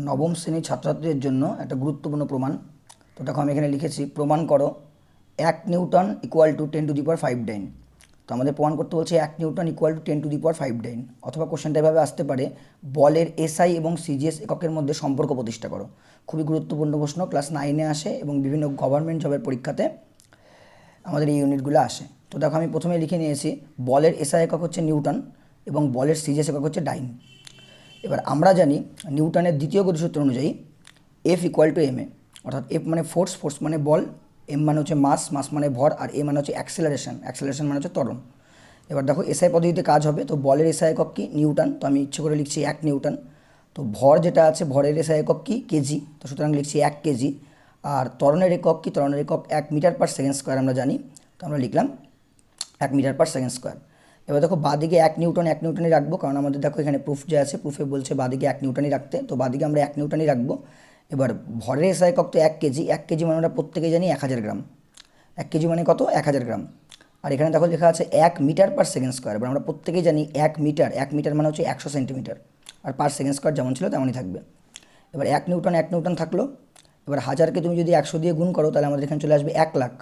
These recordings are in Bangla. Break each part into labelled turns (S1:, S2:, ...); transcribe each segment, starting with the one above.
S1: নবম শ্রেণীর ছাত্রছাত্রীদের জন্য একটা গুরুত্বপূর্ণ প্রমাণ। তো দেখো আমি এখানে লিখেছি, প্রমাণ করো 1 নিউটন ইকুয়াল টু 10⁵ ডাইন। তো আমাদের প্রমাণ করতে বলছে 1 নিউটন ইকুয়াল টু 10⁵ ডাইন। অথবা কোশ্চেনটা এভাবে আসতে পারে, বলের এসআই এবং সিজিএস এককের মধ্যে সম্পর্ক প্রতিষ্ঠা করো। খুবই গুরুত্বপূর্ণ প্রশ্ন, ক্লাস 9-এ আসে এবং বিভিন্ন গভর্নমেন্ট জবের পরীক্ষাতে আমাদের এই ইউনিটগুলো আসে। তো দেখো আমি প্রথমে লিখে নিয়েছি, বলের এসআই একক হচ্ছে নিউটন এবং বলের সিজিএস একক হচ্ছে ডাইন। এবার আমরা জানি নিউটনের দ্বিতীয় গতিসূত্র অনুযায়ী F equal to M A, অর্থাৎ এফ মানে ফোর্স, ফোর্স মানে বল, এম মানে হচ্ছে মাস, মাস মানে ভর, আর এ মানে হচ্ছে অ্যাক্সেলারেশন, অ্যাক্সেলারেশন মানে হচ্ছে ত্বরণ। এবার দেখো এসআই পদ্ধতিতে কাজ হবে, তো বলের এসআই একক কি নিউটন, তো আমি ইচ্ছে করে লিখছি 1 নিউটন। তো ভর যেটা আছে, ভরের এসআই একক কি কেজি, তো সুতরাং লিখছি 1 কেজি। আর ত্বরণের একক কি, ত্বরণের একক 1 মিটার/সেকেন্ড স্কোয়ার আমরা জানি, তো আমরা লিখলাম 1 মিটার/সেকেন্ড স্কোয়ার। এবার দেখো বাদিকে 1 নিউটন 1 নিউটনই রাখবো, কারণ আমাদের দেখো এখানে প্রুফ যে আছে, প্রুফে বলছে বাদিকে 1 নিউটনই রাখতে, তো বাদিকে আমরা 1 নিউটনই রাখবো। এবার ভরের এসআই একক তো 1 কেজি, 1 কেজি মানে আমরা প্রত্যেকেই জানি 1000 গ্রাম। 1 কেজি মানে কত, 1000 গ্রাম। আর এখানে দেখো লেখা আছে 1 মিটার/সেকেন্ড স্কোয়ার, এবার আমরা প্রত্যেকেই জানি 1 মিটার, 1 মিটার মানে হচ্ছে 100 সেন্টিমিটার, আর পার/সেকেন্ড স্কোয়ার যেমন ছিল তেমনই থাকবে। এবার 1 নিউটন 1 নিউটন থাকলো। এবার 1000কে তুমি যদি 100 দিয়ে গুণ করো, তাহলে আমাদের এখানে চলে আসবে 1 লাখ,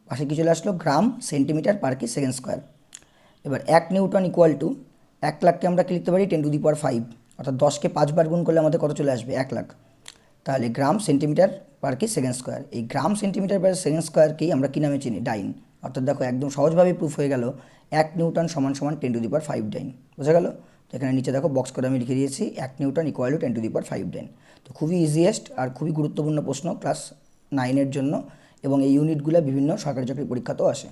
S1: পাশে কি চলে আসলো গ্রাম সেন্টিমিটার পার কি সেকেন্ড স্কোয়ার। এবার 1 নিউটন ইকুয়াল টু 1 লাখকে আমরা কি লিখতে পারি 10⁵, অর্থাৎ 10কে 5 বার গুণ করলে আমাদের কত চলে আসবে 1 লাখ। তাহলে গ্রাম সেন্টিমিটার পার কি সেকেন্ড স্কোয়ার, এই গ্রাম সেন্টিমিটার পার সেকেন্ড স্কোয়ারকেই আমরা কী নামে চিনি, ডাইন। অর্থাৎ দেখো একদম সহজভাবেই প্রুফ হয়ে গেল 1 নিউটন = 10⁵ ডাইন। বোঝা গেল? তো এখানে নিচে দেখো বক্স করে আমি লিখে দিয়েছি 1 নিউটন ইকুয়াল টু 10⁵ ডাইন। তো খুবই ইজিয়েস্ট আর খুবই গুরুত্বপূর্ণ প্রশ্ন ক্লাস 9-এর জন্য, এবং এই ইউনিটগুলো বিভিন্ন সরকারি চাকরির পরীক্ষাতেও আসে।